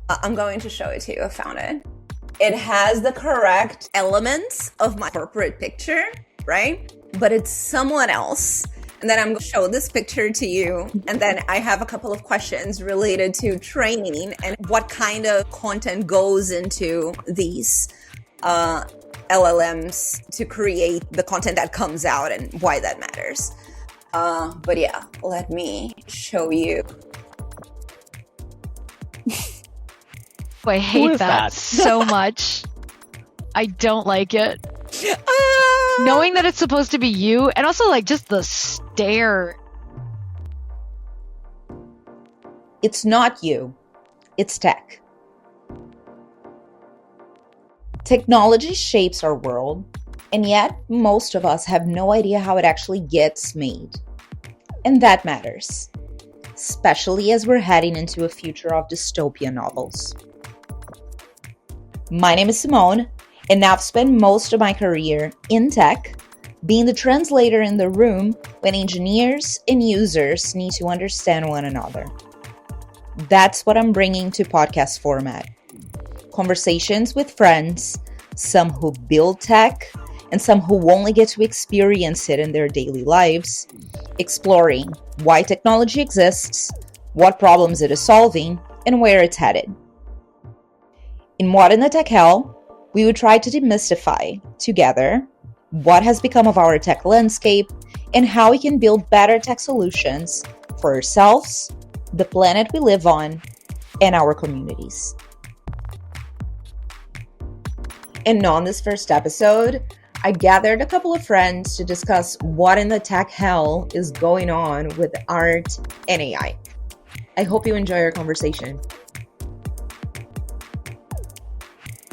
I'm going to show it to you. I found it. It has the correct elements of my corporate picture, right? But it's someone else. And then I'm going to show this picture to you. And then I have a couple of questions related to training and what kind of content goes into these LLMs to create the content that comes out and why that matters. But yeah, let me show you. I hate that so much. I don't like it. Knowing that it's supposed to be you, and also like just the stare. It's not you. It's tech. Technology shapes our world, and yet most of us have no idea how it actually gets made. And that matters, especially as we're heading into a future of dystopian novels. My name is Simone, and I've spent most of my career in tech, being the translator in the room when engineers and users need to understand one another. That's what I'm bringing to podcast format. Conversations with friends, some who build tech, and some who only get to experience it in their daily lives, exploring why technology exists, what problems it is solving, and where it's headed. In What in the Tech Hell, we would try to demystify, together, what has become of our tech landscape and how we can build better tech solutions for ourselves, the planet we live on, and our communities. And on this first episode, I gathered a couple of friends to discuss what in the tech hell is going on with art and AI. I hope you enjoy our conversation.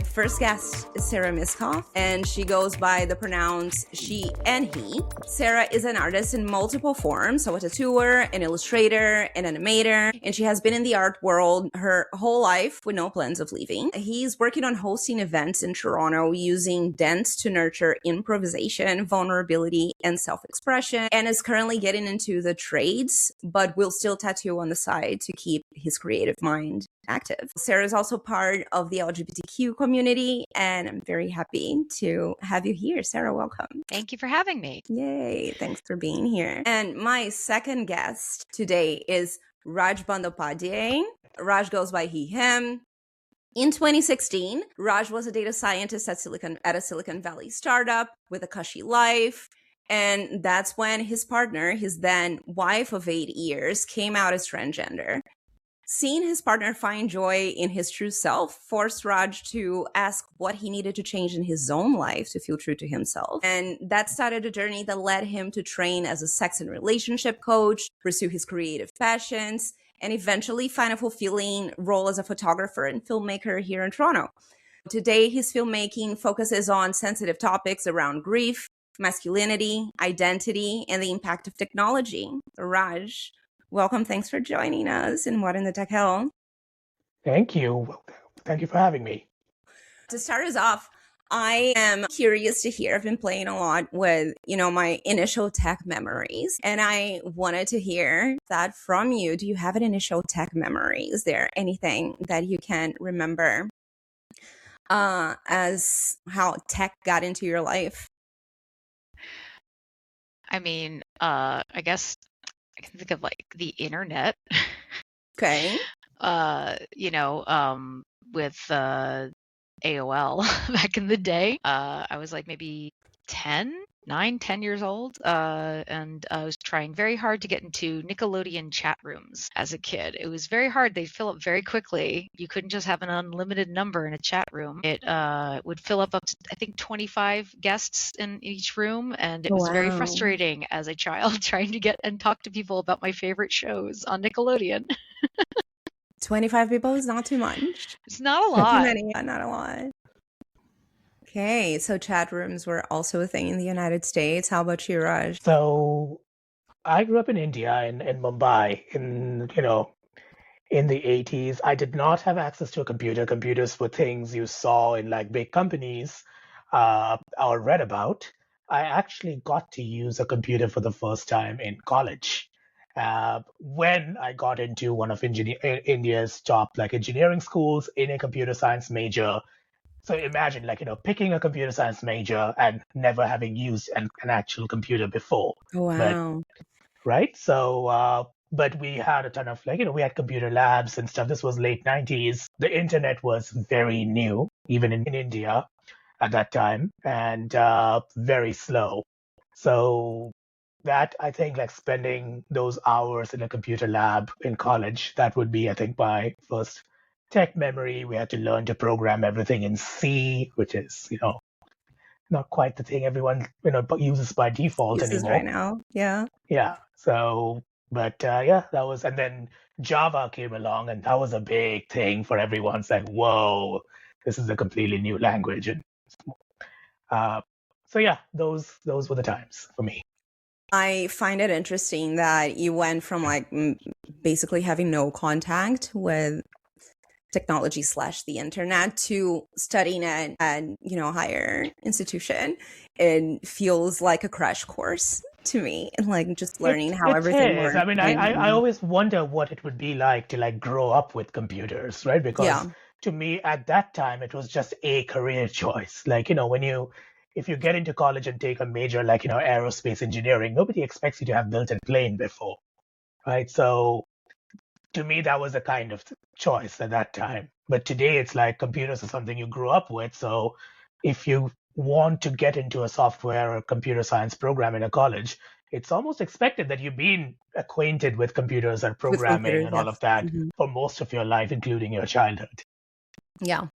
First guest is Sarah Miskoff, and she goes by the pronouns she and he. Sarah is an artist in multiple forms, so a tattooer, an illustrator, an animator, and she has been in the art world her whole life with no plans of leaving. He's working on hosting events in Toronto using dance to nurture improvisation, vulnerability, and self-expression, and is currently getting into the trades, but will still tattoo on the side to keep his creative mind active. Sarah is also part of the LGBTQ community, and I'm very happy to have you here. Sarah, welcome. Thank you for having me. Yay, thanks for being here. And my second guest today is Raj Bandyopadhyay. Raj goes by he, him. In 2016, Raj was a data scientist at a Silicon Valley startup with a cushy life. And that's when his partner, his then wife of 8 years, came out as transgender. Seeing his partner find joy in his true self forced Raj to ask what he needed to change in his own life to feel true to himself. And that started a journey that led him to train as a sex and relationship coach, pursue his creative passions, and eventually find a fulfilling role as a photographer and filmmaker here in Toronto. Today, his filmmaking focuses on sensitive topics around grief, masculinity, identity, and the impact of technology. Raj, welcome. Thanks for joining us in What in the Tech Hell. Thank you. Thank you for having me. To start us off, I am curious to hear. I've been playing a lot with, my initial tech memories, and I wanted to hear that from you. Do you have an initial tech memory? Is there anything that you can remember as how tech got into your life? I mean, I guess I can think of like the internet. Okay. With AOL back in the day. I was like maybe 10 years old, and I was trying very hard to get into Nickelodeon chat rooms as a kid. It was very hard. They'd fill up very quickly. You couldn't just have an unlimited number in a chat room. It would fill up to, I think, 25 guests in each room, and it was very frustrating as a child trying to get and talk to people about my favorite shows on Nickelodeon. 25 people is not too much. It's not a lot. Too many, not a lot. Okay, so chat rooms were also a thing in the United States. How about you, Raj? So I grew up in India, in Mumbai, in the 80s. I did not have access to a computer. Computers were things you saw in like big companies or read about. I actually got to use a computer for the first time in college. when I got into one of India's top like engineering schools in a computer science major. So imagine picking a computer science major and never having used an actual computer before. But Wow. right. So, but we had a ton of we had computer labs and stuff. This was late 90s. The internet was very new, even in India at that time, and very slow. So that I think like spending those hours in a computer lab in college, that would be, I think, my first tech memory. We had to learn to program everything in C, which is, not quite the thing everyone, uses by default Uses anymore. right now. Yeah. Yeah. So, but yeah, that was, and then Java came along, and that was a big thing for everyone. It's like, whoa, this is a completely new language. And so yeah, those were the times for me. I find it interesting that you went from like basically having no contact with technology / the internet to studying at higher institution. It feels like a crash course to me, and like just learning how everything is. works. I mean, I always wonder what it would be like to like grow up with computers, right? Because to me at that time it was just a career choice. Like, if you get into college and take a major like, aerospace engineering, nobody expects you to have built a plane before, right? So to me, that was a kind of choice at that time. But today, it's like computers are something you grew up with. So if you want to get into a software or computer science program in a college, it's almost expected that you've been acquainted with computers and programming and all of that for most of your life, including your childhood. Yeah.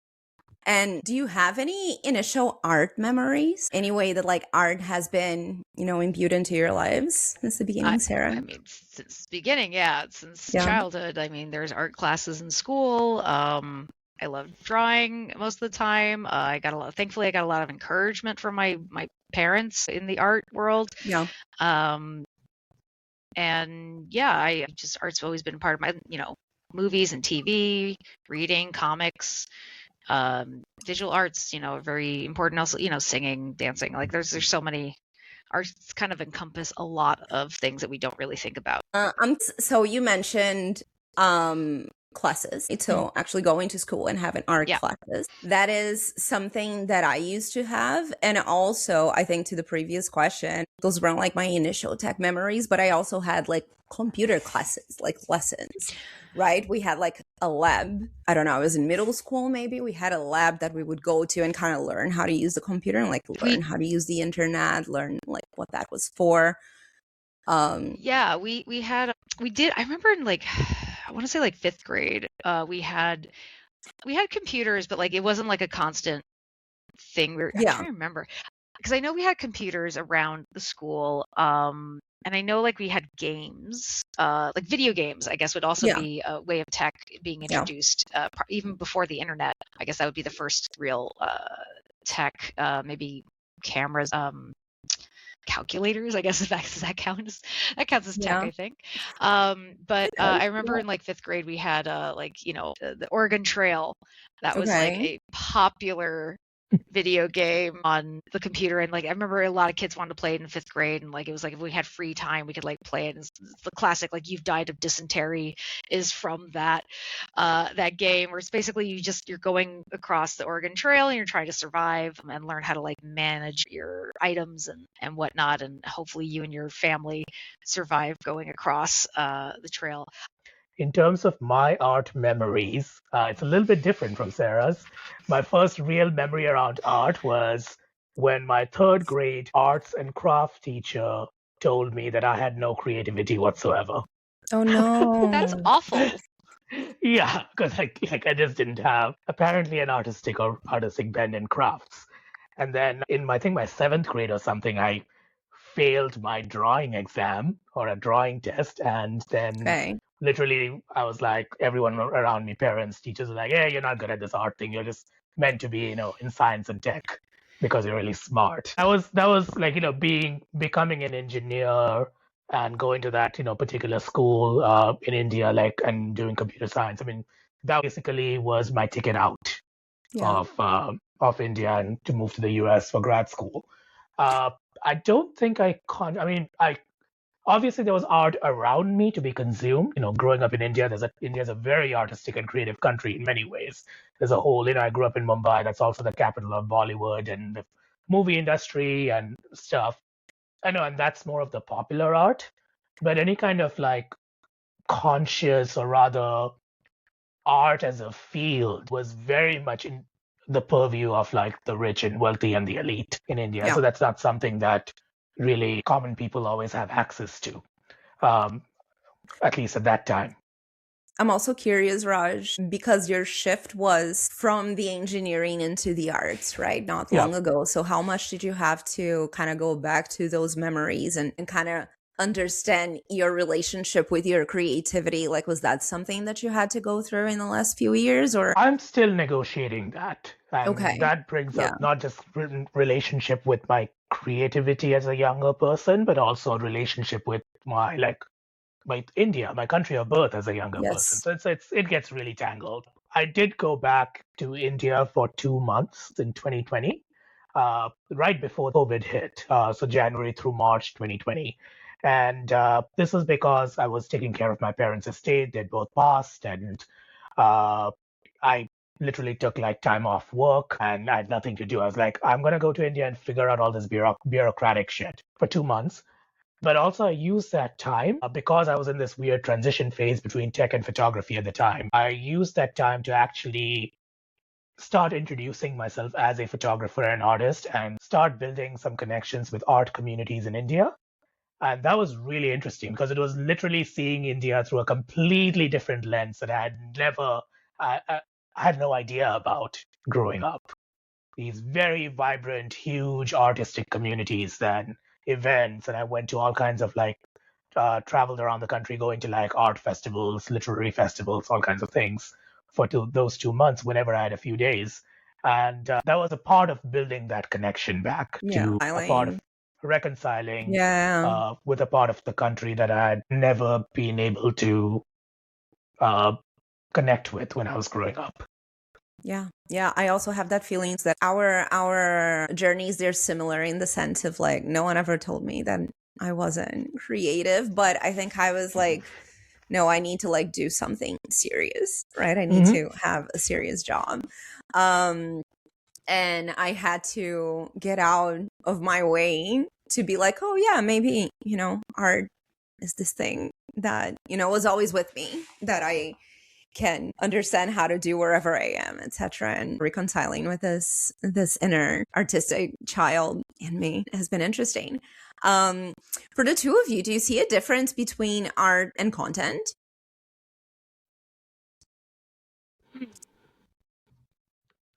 And do you have any initial art memories? Any way that like art has been, imbued into your lives since the beginning, Sarah? I mean, since the beginning, since childhood. I mean, there's art classes in school. I loved drawing most of the time. Thankfully, I got a lot of encouragement from my parents in the art world. Yeah. And yeah, art's always been part of my, movies and TV, reading, comics. Visual arts, are very important. Also, singing, dancing. Like there's so many. Arts kind of encompass a lot of things that we don't really think about. So you mentioned classes. So actually going to school and having art classes. That is something that I used to have. And also, I think to the previous question, those weren't like my initial tech memories, but I also had like computer classes, like lessons, right? We had like a lab. I don't know, I was in middle school maybe. We had a lab that we would go to and kind of learn how to use the computer and like learn how to use the internet, learn like what that was for. We did. I remember in like, I want to say like 5th grade, we had computers, but like it wasn't like a constant thing. I'm trying to remember, because I know we had computers around the school. And I know like we had games, like video games, I guess would also be a way of tech being introduced, even before the internet. I guess that would be the first real tech, maybe cameras, calculators, I guess that counts as tech, I think. But I remember in like 5th grade we had the Oregon Trail. That was like a popular video game on the computer, and like I remember a lot of kids wanted to play it in 5th grade, and like it was like if we had free time we could like play it. And it's the classic like "You've Died of Dysentery" is from that game, where it's basically you're going across the Oregon Trail and you're trying to survive and learn how to like manage your items and whatnot, and hopefully you and your family survive going across the trail. In terms of my art memories, it's a little bit different from Sarah's. My first real memory around art was when my 3rd grade arts and craft teacher told me that I had no creativity whatsoever. Oh no. That's awful. Yeah, because like I just didn't have apparently an artistic bend in crafts. And then in I think my 7th grade or something, I failed my drawing exam or a drawing test, and then literally I was like, everyone around me, parents, teachers, were like, "Yeah, you're not good at this art thing. You're just meant to be, in science and tech because you're really smart." That was like, becoming an engineer and going to that, particular school in India, like, and doing computer science. I mean, that basically was my ticket out of India and to move to the US for grad school. I don't think I Obviously, there was art around me to be consumed. Growing up in India, India is a very artistic and creative country in many ways. There's a whole, I grew up in Mumbai. That's also the capital of Bollywood and the movie industry and stuff. I know, and that's more of the popular art. But any kind of like conscious, or rather art as a field, was very much in the purview of like the rich and wealthy and the elite in India. Yeah. So that's not something that really common people always have access to, at least at that time. I'm also curious, Raj, because your shift was from the engineering into the arts, right? Not long ago. So how much did you have to kind of go back to those memories and kind of understand your relationship with your creativity? Like, was that something that you had to go through in the last few years, or? I'm still negotiating that. And Okay. that brings up not just relationship with my creativity as a younger person, but also a relationship with my India, my country of birth, as a younger person. So it gets really tangled. I did go back to India for 2 months in 2020, right before COVID hit. So January through March 2020. And this was because I was taking care of my parents' estate. They'd both passed, and I literally took like time off work, and I had nothing to do. I was like, I'm going to go to India and figure out all this bureaucratic shit for 2 months. But also, I used that time because I was in this weird transition phase between tech and photography at the time. I used that time to actually start introducing myself as a photographer and artist, and start building some connections with art communities in India. And that was really interesting because it was literally seeing India through a completely different lens that I had no idea about growing up. These very vibrant, huge artistic communities, then events, and I went to all kinds of traveled around the country, going to like art festivals, literary festivals, all kinds of things for those 2 months whenever I had a few days. And that was a part of building that connection back to a part of reconciling with a part of the country that I had never been able to connect with when I was growing up. Yeah. I also have that feeling that our journeys, they're similar in the sense of like, no one ever told me that I wasn't creative, but I think I was like, no, I need to like do something serious, right? I need to have a serious job. And I had to get out of my way to be like, oh yeah, maybe, art is this thing that, was always with me, that I can understand how to do wherever I am, etc. And reconciling with this inner artistic child in me has been interesting. For the two of you, do you see a difference between art and content?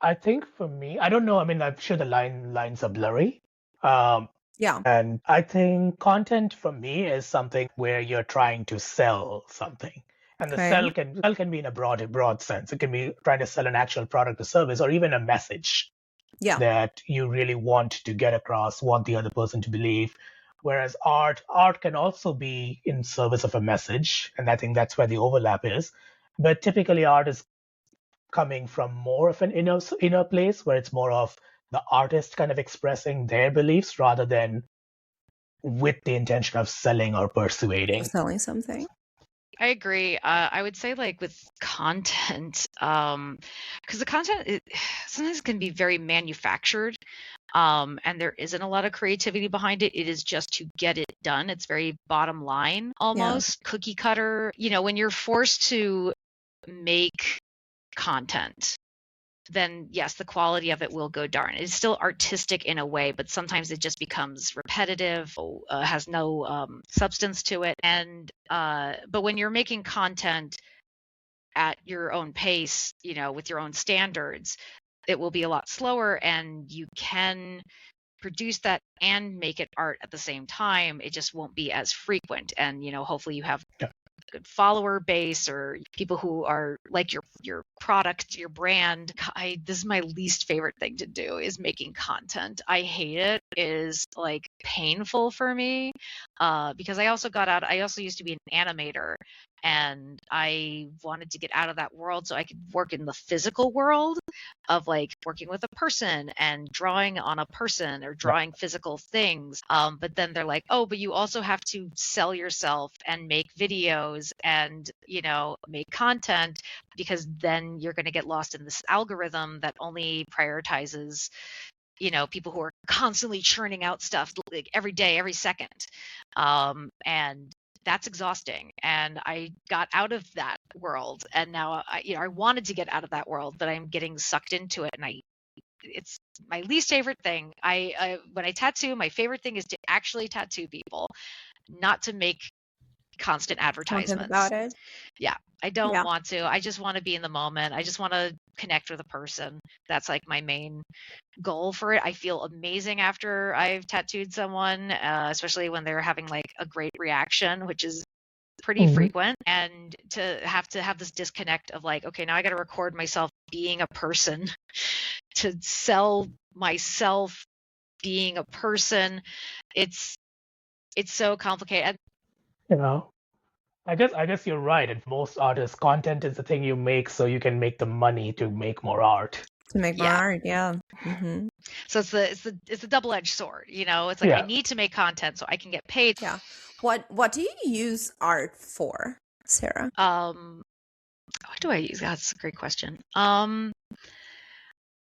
I think for me, I don't know. I mean, I'm sure the lines are blurry. And I think content for me is something where you're trying to sell something. And the sell can be in a broad sense. It can be trying to sell an actual product or service, or even a message that you really want to get across, want the other person to believe. Whereas art can also be in service of a message. And I think that's where the overlap is. But typically art is coming from more of an inner place, where it's more of the artist kind of expressing their beliefs rather than with the intention of selling or persuading. Selling something. I agree. I would say like with content, because the content sometimes can be very manufactured, and there isn't a lot of creativity behind it. It is just to get it done. It's very bottom line, almost cookie cutter. When you're forced to make content, then yes, the quality of it will go down. It's still artistic in a way, but sometimes it just becomes repetitive, has no substance to it. And but when you're making content at your own pace, with your own standards, it will be a lot slower, and you can produce that and make it art at the same time. It just won't be as frequent, and hopefully you have good follower base or people who are like your product, your brand. This is my least favorite thing to do, is making content. I hate it. It is like painful for me because I also used to be an animator, And I wanted to get out of that world so I could work in the physical world of like working with a person and drawing on a person or drawing physical things. But then they're like, oh, but you also have to sell yourself and make videos and, you know, make content, because then you're going to get lost in this algorithm that only prioritizes, you know, people who are constantly churning out stuff like every day, every second. And that's exhausting. And I got out of that world, and now I wanted to get out of that world, but I'm getting sucked into it, and it's my least favorite thing. When I tattoo, my favorite thing is to actually tattoo people, not to make constant advertisements. Content about it. Yeah, I don't want to. I just want to be in the moment. I just want to connect with a person. That's like my main goal for it. I feel amazing after I've tattooed someone, especially when they're having like a great reaction, which is pretty frequent. And to have this disconnect of like, okay, now I got to record myself being a person to sell myself being a person. It's so complicated. You know, I guess you're right. And most artists, content is the thing you make so you can make the money to make more art. To make more art, yeah. So it's the double-edged sword, you know. It's like I need to make content so I can get paid. Yeah. What do you use art for, Sarah? What do I use? That's a great question.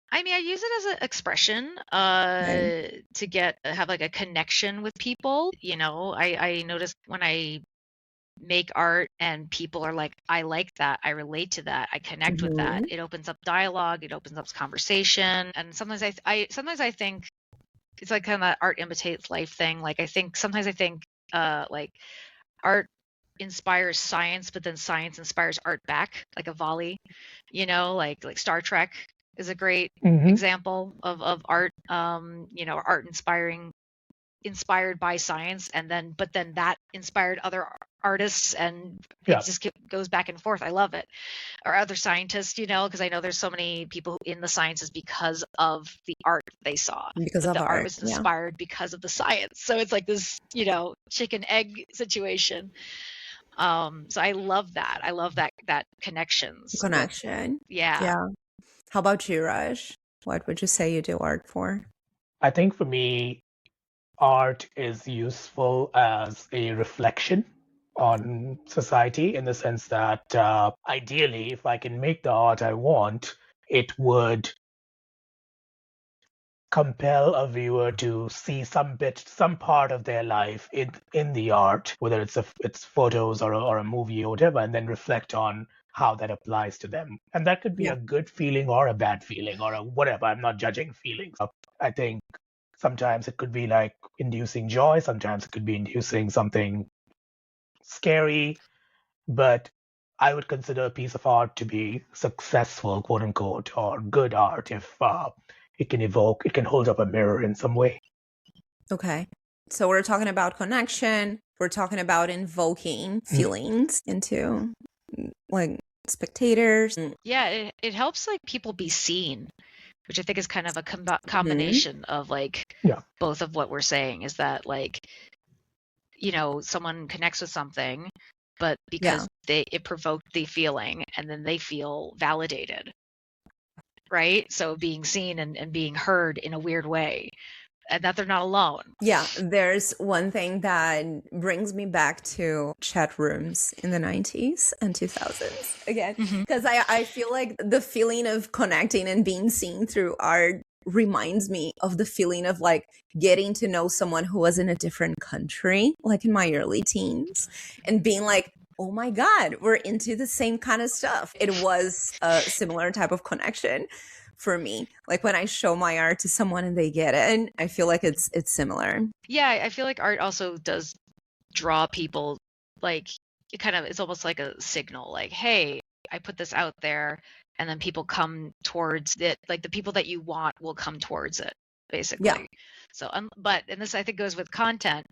I mean, I use it as an expression to have like a connection with people. You know, I notice when I make art and people are like, I like that, I relate to that, I connect with that. It opens up dialogue, it opens up conversation. And sometimes I think it's like kind of that art imitates life thing. Like sometimes I think like art inspires science, but then science inspires art back, like a volley, you know, like Star Trek is a great example of art, you know, art inspired by science, but then that inspired other artists, and it just goes back and forth. I love it. Or other scientists, you know, because I know there's so many people in the sciences because of the art they saw. Because of the art was inspired because of the science. So it's like this, you know, chicken egg situation. So I love that. I love that connection. Yeah. How about you, Raj? What would you say you do art for? I think for me, art is useful as a reflection on society, in the sense that ideally, if I can make the art I want, it would compel a viewer to see some part of their life in the art, whether it's photos or a movie or whatever, and then reflect on how that applies to them. And that could be a good feeling or a bad feeling or a whatever. I'm not judging feelings. I think sometimes it could be like inducing joy, sometimes it could be inducing something scary, but I would consider a piece of art to be successful, quote unquote, or good art if it can hold up a mirror in some way. Okay. So we're talking about connection. We're talking about invoking feelings into like spectators. Yeah, it helps like people be seen, which I think is kind of a combination of like both of what we're saying, is that like, you know, someone connects with something, but because it provoked the feeling, and then they feel validated, right? So being seen and being heard in a weird way, and that they're not alone. Yeah, there's one thing that brings me back to chat rooms in the 90s and 2000s again, because I feel like the feeling of connecting and being seen through art reminds me of the feeling of like getting to know someone who was in a different country, like in my early teens, and being like, oh my God, we're into the same kind of stuff. It was a similar type of connection for me. Like when I show my art to someone and they get it, and I feel like it's similar. Yeah, I feel like art also does draw people. Like it's almost like a signal, like, hey, I put this out there, and then people come towards it. Like the people that you want will come towards it, basically. Yeah. So, but this I think goes with content.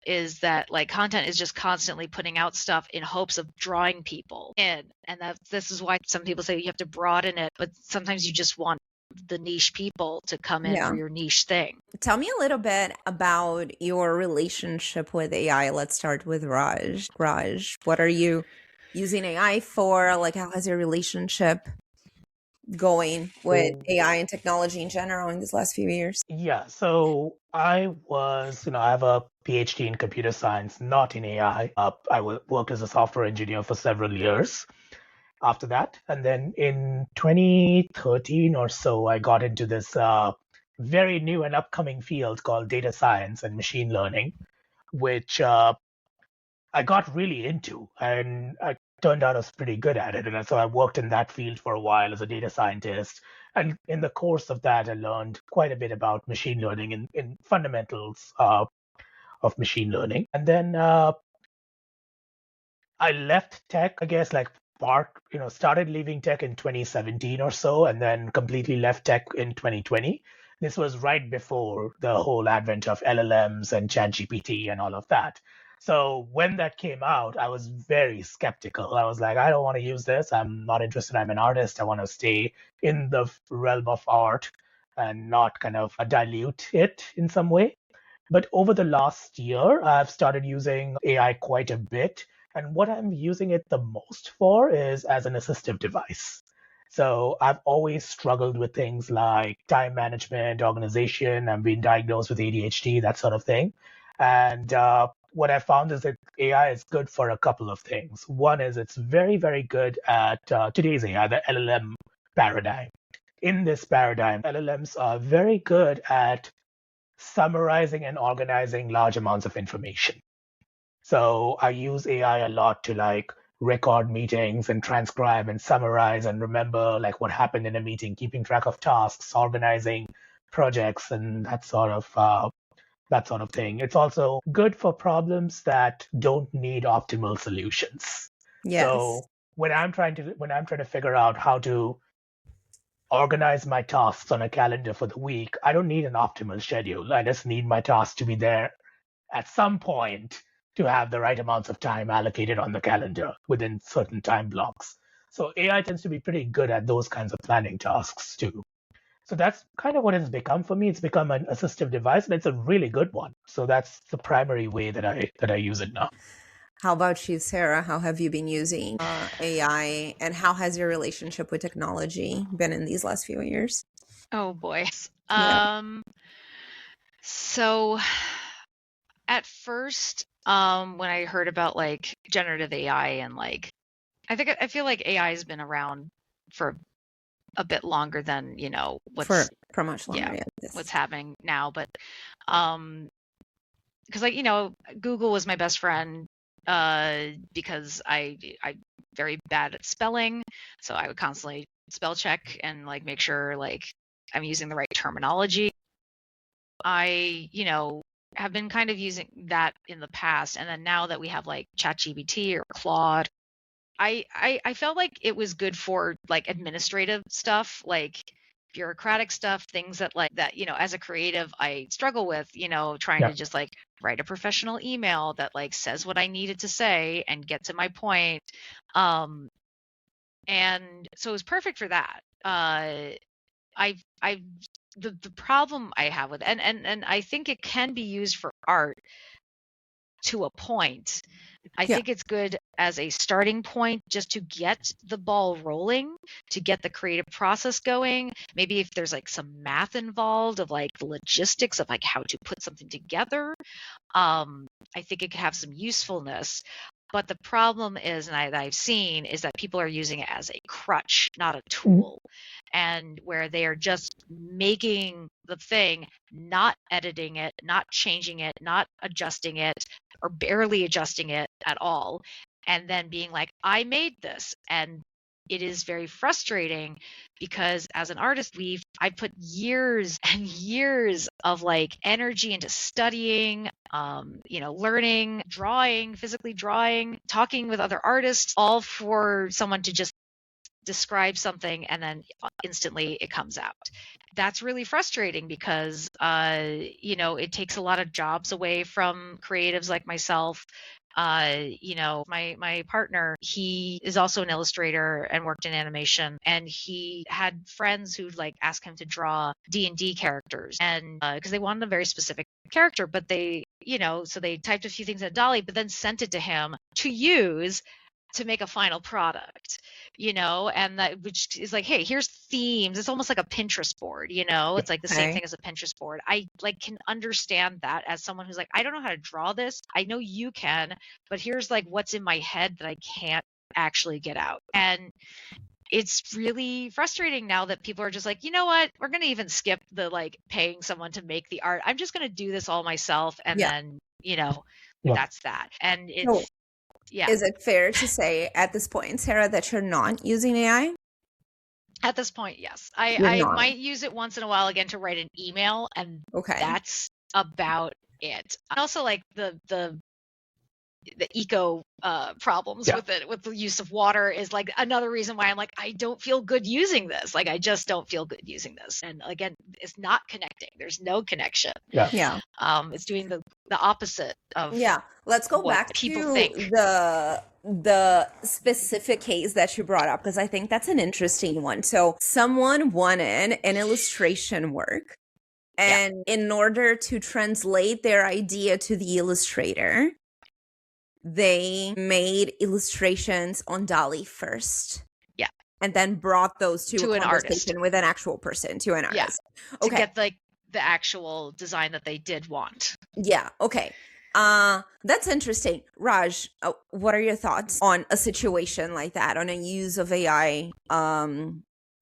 Is that like content is just constantly putting out stuff in hopes of drawing people in, and this is why some people say you have to broaden it, but sometimes you just want the niche people to come in Yeah. for your niche thing. Tell me a little bit about your relationship with AI. Let's start with Raj. Raj, what are you using AI for? Like, how has your relationship going with So, AI and technology in general in these last few years? yeah, so I have a PhD in computer science, not in AI. Worked as a software engineer for several years after that. And then in 2013 or so, I got into this very new and upcoming field called data science and machine learning, which I got really into, and I turned out I was pretty good at it. And so I worked in that field for a while as a data scientist. And in the course of that, I learned quite a bit about machine learning in fundamentals of machine learning. And then I left tech, I guess, started leaving tech in 2017 or so, and then completely left tech in 2020. This was right before the whole advent of LLMs and ChatGPT and all of that. So when that came out, I was very skeptical. I was like, I don't want to use this. I'm not interested. I'm an artist. I want to stay in the realm of art and not kind of dilute it in some way. But over the last year, I've started using AI quite a bit. And what I'm using it the most for is as an assistive device. So I've always struggled with things like time management, organization. I've been diagnosed with ADHD, that sort of thing. And what I found is that AI is good for a couple of things. One is it's very, very good at today's AI, the LLM paradigm. In this paradigm, LLMs are very good at summarizing and organizing large amounts of information. So I use AI a lot to record meetings and transcribe and summarize and remember what happened in a meeting, keeping track of tasks, organizing projects, and that sort of thing. It's also good for problems that don't need optimal solutions. Yes. So when I'm trying to figure out how to organize my tasks on a calendar for the week, I don't need an optimal schedule. I just need my tasks to be there at some point to have the right amounts of time allocated on the calendar within certain time blocks. So AI tends to be pretty good at those kinds of planning tasks too. So that's kind of what it's become for me. It's become an assistive device, and it's a really good one. So that's the primary way that I use it now. How about you, Sarah? How have you been using AI, and how has your relationship with technology been in these last few years? Oh boy. Yeah. So at first, when I heard about generative AI and I feel like AI has been around for a bit longer than for much longer. Yeah, what's happening now. But because Google was my best friend because I'm very bad at spelling, so I would constantly spell check and make sure I'm using the right terminology. I have been kind of using that in the past, and then now that we have ChatGPT or Claude, I felt like it was good for administrative stuff, bureaucratic stuff, things that as a creative I struggle with, trying to just write a professional email that says what I needed to say and get to my point. And so it was perfect for that. The problem I have with and I think it can be used for art to a point. I think it's good as a starting point just to get the ball rolling, to get the creative process going. Maybe if there's some math involved of the logistics of how to put something together, I think it could have some usefulness. But the problem is, and I've seen, is that people are using it as a crutch, not a tool. And where they are just making the thing, not editing it, not changing it, not adjusting it, or barely adjusting it at all. And then being like, I made this. And it is very frustrating because as an artist, I put years and years of energy into studying, learning, drawing, physically drawing, talking with other artists, all for someone to just describe something and then instantly it comes out. That's really frustrating because it takes a lot of jobs away from creatives like myself My partner, he is also an illustrator and worked in animation, and he had friends who'd like ask him to draw D&D characters, and because they wanted a very specific character, but so they typed a few things in Dolly, but then sent it to him to use to make a final product, and that, which is like, hey, here's themes. It's almost like a Pinterest board, it's like the same thing as a Pinterest board. I like can understand that as someone who's like, I don't know how to draw this. I know you can, but here's like what's in my head that I can't actually get out. And it's really frustrating now that people are just like, you know what, we're going to even skip the like paying someone to make the art. I'm just going to do this all myself. And then, that's that. And it's, yeah. Is it fair to say at this point, Sarah, that you're not using AI? At this point, yes. I might use it once in a while again to write an email, and that's about it. And also like the eco problems with it, with the use of water is like another reason why I'm like, I don't feel good using this. Like, I just don't feel good using this. And again, it's not connecting. There's no connection. Yeah. It's doing the opposite of Let's go back to the specific case that you brought up, because I think that's an interesting one. So someone wanted an illustration work, and in order to translate their idea to the illustrator, they made illustrations on Dolly first. Yeah. And then brought those to a conversation artist. With an actual person, to an artist. To get like the actual design that they did want. Yeah. Okay. That's interesting. Raj, what are your thoughts on a situation like that, on a use of AI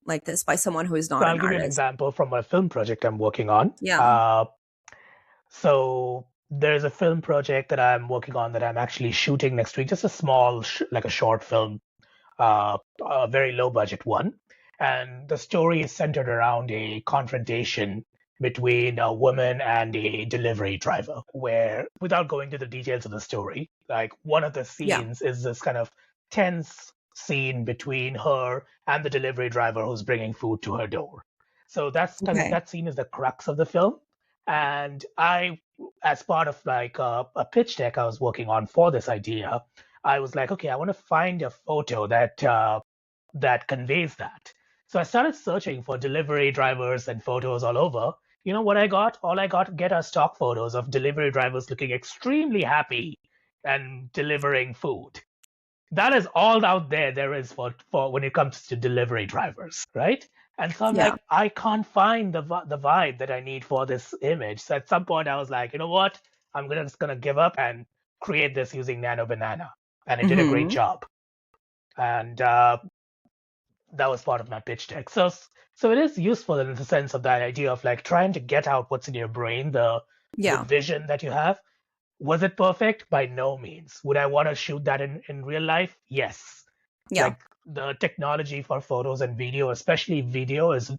like this by someone who is not an artist? I'll give you an example from a film project I'm working on. Yeah. So there's a film project that I'm working on that I'm actually shooting next week, just a small, like a short film, a very low budget one. And the story is centered around a confrontation between a woman and a delivery driver, where, without going to the details of the story, like one of the scenes is this kind of tense scene between her and the delivery driver who's bringing food to her door. So that's kind of, that scene is the crux of the film. And I, as part of like a pitch deck I was working on for this idea, I was like, okay, I want to find a photo that that conveys that. So I started searching for delivery drivers and photos all over. You know what I got? All I got are stock photos of delivery drivers looking extremely happy and delivering food. That is all out there is for when it comes to delivery drivers, right? And so I'm like, I can't find the vibe that I need for this image. So at some point I was like, you know what? I'm just gonna give up and create this using Nano Banana, and it did a great job. And that was part of my pitch deck. So it is useful in the sense of that idea of like trying to get out what's in your brain, the vision that you have. Was it perfect? By no means. Would I want to shoot that in real life? Yes. Yeah. Like the technology for photos and video, especially video, is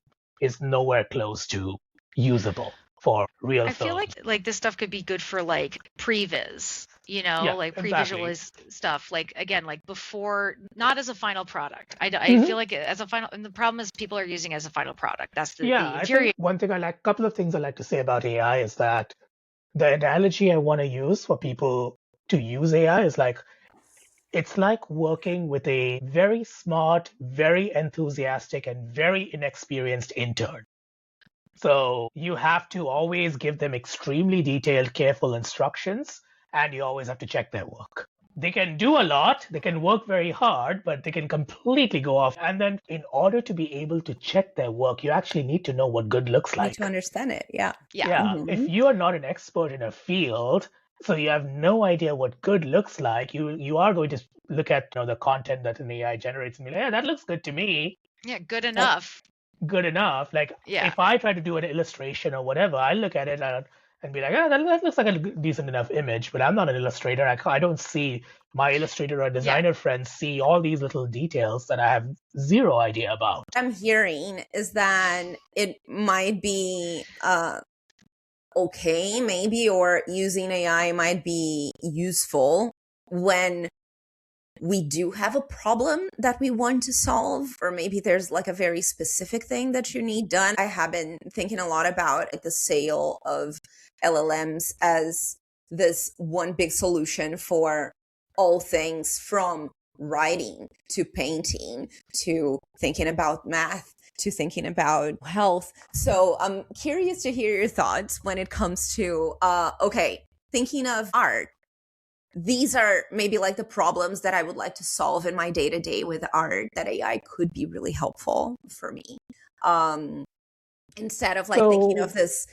nowhere close to usable for real film. I feel like this stuff could be good for like previs, like pre-visualize stuff. Like again, like before, not as a final product. I feel like as a final, and the problem is people are using it as a final product. That's the I think one thing couple of things I like to say about AI is that the analogy I want to use for people to use AI is like, it's like working with a very smart, very enthusiastic, and very inexperienced intern. So you have to always give them extremely detailed, careful instructions, and you always have to check their work. They can do a lot, they can work very hard, but they can completely go off. And then in order to be able to check their work, you actually need to know what good looks like. You need to understand it, yeah. If you are not an expert in a field, so you have no idea what good looks like, you are going to look at the content that an AI generates and be like, yeah, that looks good to me. Yeah, good enough. Good enough. Like if I try to do an illustration or whatever, I look at it and be like, that looks like a decent enough image, but I'm not an illustrator. I don't see my illustrator or designer friends see all these little details that I have zero idea about. What I'm hearing is that it might be okay, maybe, or using AI might be useful when we do have a problem that we want to solve, or maybe there's like a very specific thing that you need done. I have been thinking a lot about the sale of LLMs as this one big solution for all things from writing to painting to thinking about math to thinking about health. So I'm curious to hear your thoughts when it comes to, okay, thinking of art. These are maybe like the problems that I would like to solve in my day-to-day with art that AI could be really helpful for me. Instead of like thinking of this,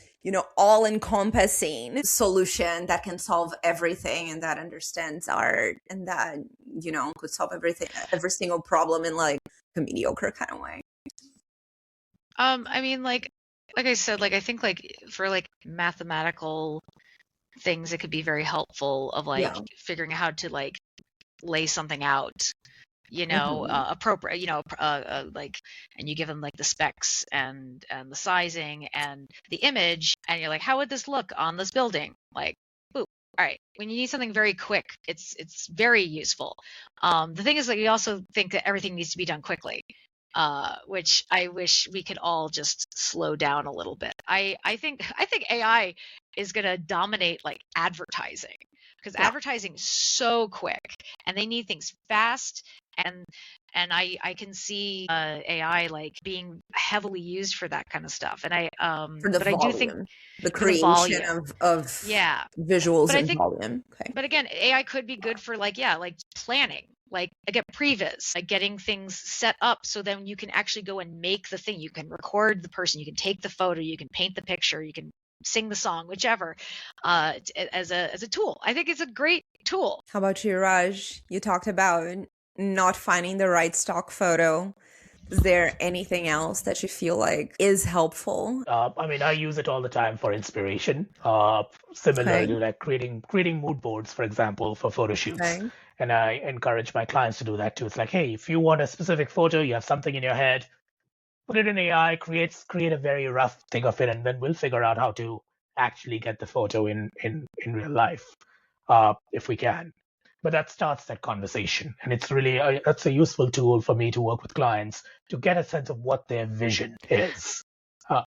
all-encompassing solution that can solve everything and that understands art and that, could solve everything, every single problem in like a mediocre kind of way. I mean, like I said, like I think like for like mathematical things, it could be very helpful of like figuring out how to like lay something out, appropriate, like, and you give them like the specs and the sizing and the image, and you're like, how would this look on this building? Like, boop. All right. When you need something very quick, it's very useful. The thing is that we also think that everything needs to be done quickly. Which I wish we could all just slow down a little bit. I think AI is going to dominate like advertising, because advertising is so quick and they need things fast, and I can see AI like being heavily used for that kind of stuff. And for the volume, I do think the creation of visuals and volume. Okay. But again, AI could be good for like planning. Like get previs, like getting things set up so then you can actually go and make the thing. You can record the person, you can take the photo, you can paint the picture, you can sing the song, whichever, as a tool. I think it's a great tool. How about you, Raj? You talked about not finding the right stock photo. Is there anything else that you feel like is helpful? I mean, I use it all the time for inspiration. Similar to like creating mood boards, for example, for photo shoots. Okay. And I encourage my clients to do that too. It's like, hey, if you want a specific photo, you have something in your head, put it in AI, create a very rough thing of it, and then we'll figure out how to actually get the photo in real life, if we can. But that starts that conversation, and it's really that's a useful tool for me to work with clients to get a sense of what their vision is. I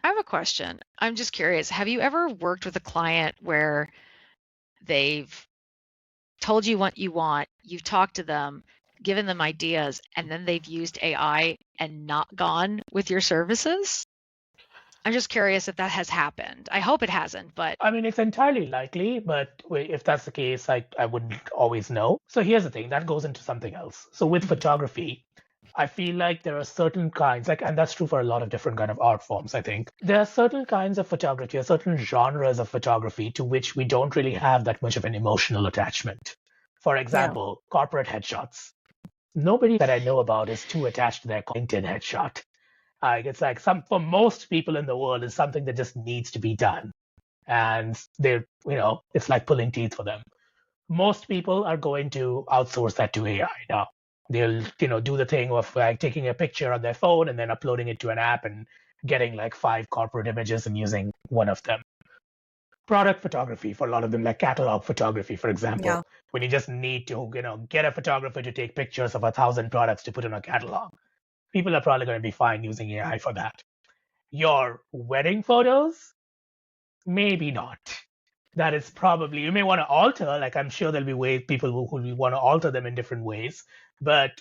have a question. I'm just curious. Have you ever worked with a client where they've told you what you want, you've talked to them, given them ideas, and then they've used AI and not gone with your services? I'm just curious if that has happened. I hope it hasn't, but I mean, it's entirely likely, but if that's the case, I wouldn't always know. So here's the thing, that goes into something else. So with photography, I feel like there are certain kinds, and that's true for a lot of different kind of art forms, I think. There are certain kinds of photography, or certain genres of photography to which we don't really have that much of an emotional attachment. For example, corporate headshots. Nobody that I know about is too attached to their LinkedIn headshot. It's like for most people in the world, is something that just needs to be done. And it's like pulling teeth for them. Most people are going to outsource that to AI now. They'll, do the thing of like taking a picture on their phone and then uploading it to an app and getting like 5 corporate images and using one of them. Product photography for a lot of them, like catalog photography, for example, when you just need to, get a photographer to take pictures of 1,000 products to put in a catalog. People are probably going to be fine using AI for that. Your wedding photos, maybe not. That is probably, you may want to alter, like I'm sure there'll be people who will want to alter them in different ways. But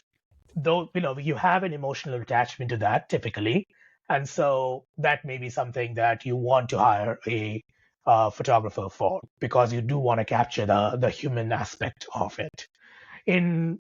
though, you have an emotional attachment to that typically. And so that may be something that you want to hire a photographer for, because you do want to capture the human aspect of it. In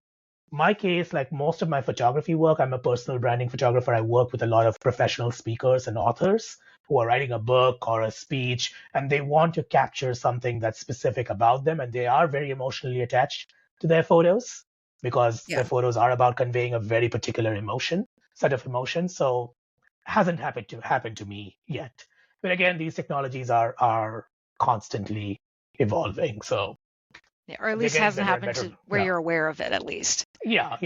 my case, like most of my photography work, I'm a personal branding photographer. I work with a lot of professional speakers and authors who are writing a book or a speech, and they want to capture something that's specific about them, and they are very emotionally attached to their photos because their photos are about conveying a very particular set of emotions. So it hasn't happened to me yet. But again, these technologies are constantly evolving. So or at least hasn't happened to where you're aware of it, at least. Yeah.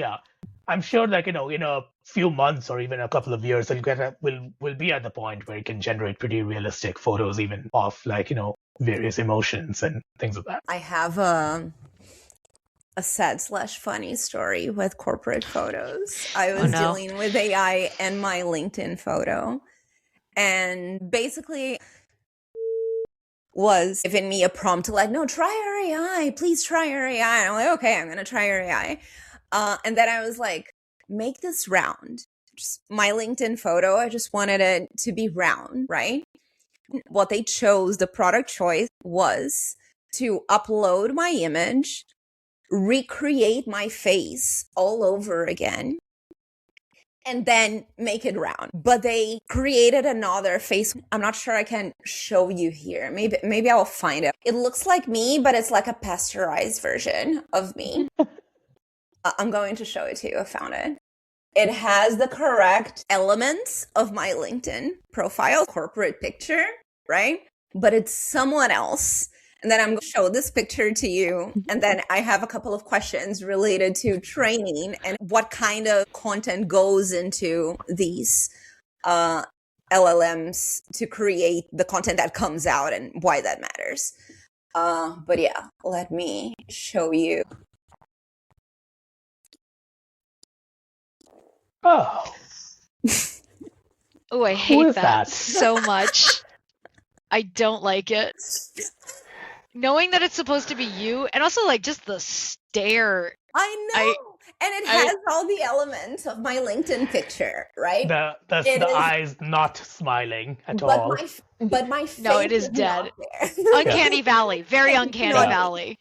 I'm sure, like, in a few months or even a couple of years, we'll be at the point where it can generate pretty realistic photos, even of like, various emotions and things like that. I have a sad/funny story with corporate photos. I was dealing with AI and my LinkedIn photo. And basically, was giving me a prompt to like, no, try our AI, please try our AI. And I'm like, okay, I'm gonna try our AI. And then I was like, make this round. Just my LinkedIn photo, I just wanted it to be round, right? What they chose, the product choice was to upload my image, recreate my face all over again, and then make it round. But they created another face. I'm not sure I can show you here. Maybe I'll find it. It looks like me, but it's like a pasteurized version of me. I'm going to show it to you. I found it. It has the correct elements of my LinkedIn profile, corporate picture, right? But it's someone else. And then I'm going to show this picture to you. And then I have a couple of questions related to training and what kind of content goes into these LLMs to create the content that comes out and why that matters. But yeah, let me show you. Oh. Oh, I hate that? so much. I don't like it. Knowing that it's supposed to be you, and also like just the stare. I know. And it has all the elements of my LinkedIn picture, right? The eyes not smiling at all. But my face no, it is dead. Uncanny Valley. Very uncanny valley.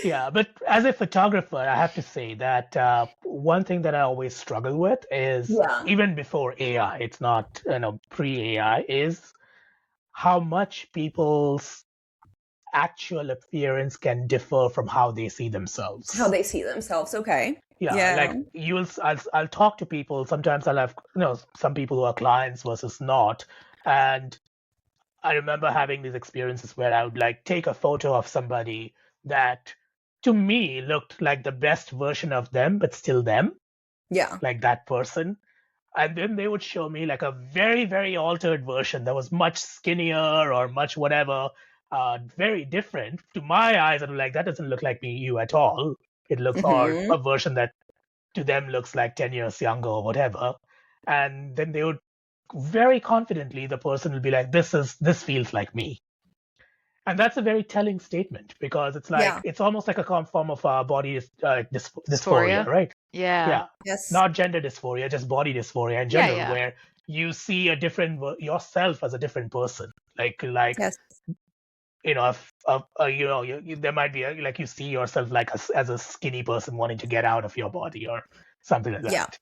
Yeah, but as a photographer, I have to say that one thing that I always struggle with is even before AI, it's not pre-AI, is how much people's actual appearance can differ from how they see themselves. How they see themselves, okay. Yeah. Like I'll talk to people. Sometimes I'll have some people who are clients versus not, and I remember having these experiences where I would like take a photo of somebody that to me looked like the best version of them, but still them. Yeah. Like that person. And then they would show me like a very, very altered version that was much skinnier or much whatever, very different. To my eyes, I'm like, that doesn't look like you at all. It looks or a version that to them looks like 10 years younger or whatever. And then they would very confidently, the person will be like, this feels like me. And that's a very telling statement because it's like it's almost like a form of body dysphoria, right? Yeah. Yes. Not gender dysphoria, just body dysphoria in general, where you see a different yourself as a different person. Like yes. There might be like you see yourself like as a skinny person wanting to get out of your body or something like that.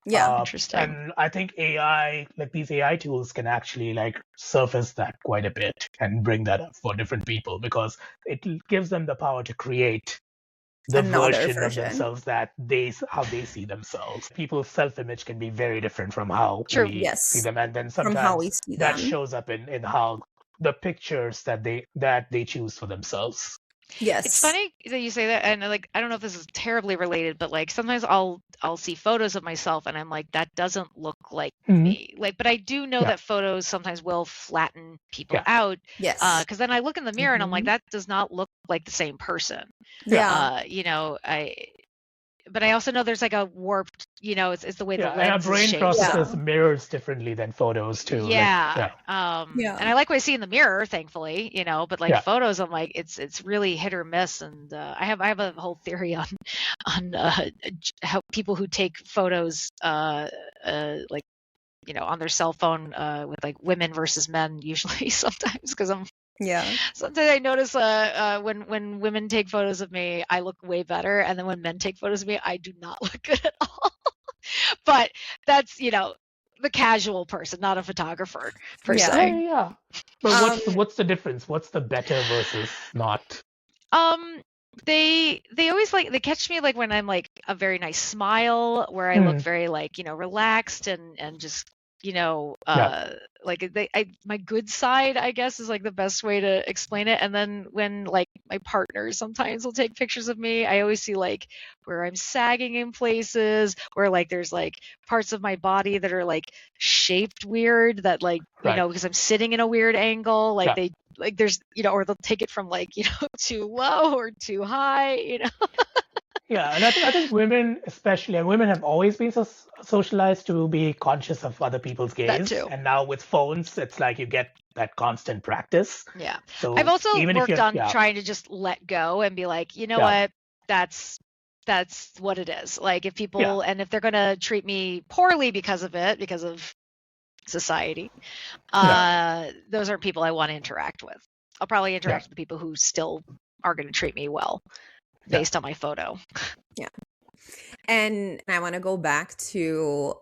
Yeah, interesting. And I think AI, like these AI tools, can actually like surface that quite a bit and bring that up for different people because it gives them the power to create the version of themselves that how they see themselves. People's self-image can be very different from how we see them, and then sometimes that shows up in how the pictures that they choose for themselves. Yes. It's funny that you say that, and like I don't know if this is terribly related, but like sometimes I'll see photos of myself and I'm like, that doesn't look like me. Like, but I do know that photos sometimes will flatten people out. Yes. Because then I look in the mirror and I'm like, that does not look like the same person. Yeah. But I also know there's like a warped, it's the way the lens and our brain processes mirrors differently than photos too. And I like what I see in the mirror, thankfully, but like photos, I'm like, it's really hit or miss. And I have a whole theory on how people who take photos, like, on their cell phone with like women versus men usually sometimes because sometimes I notice when women take photos of me, I look way better, and then when men take photos of me, I do not look good at all. But that's the casual person, not a photographer per se. Yeah. But what's the difference? What's the better versus not? They always they catch me like when I'm like a very nice smile, where I look very like relaxed and just my good side, I guess, is like the best way to explain it. And then when like my partners sometimes will take pictures of me, I always see like where I'm sagging in places, where like there's like parts of my body that are like shaped weird, that like because I'm sitting in a weird angle, like they like there's or they'll take it from like too low or too high. Yeah, and I think women, especially, and women have always been socialized to be conscious of other people's That gaze, too. and now with phones, it's like you get that constant practice. Yeah. I've So also even if worked you're, on yeah, trying to just let go and be like, you know yeah, what? That's what it is. Like if yeah, people and if they're going to treat me poorly because of it, because of society, yeah, those are people I want to interact with. I'll probably yeah, interact with the people who still are going to treat me well yeah, based on my photo. Yeah. And I want to go back to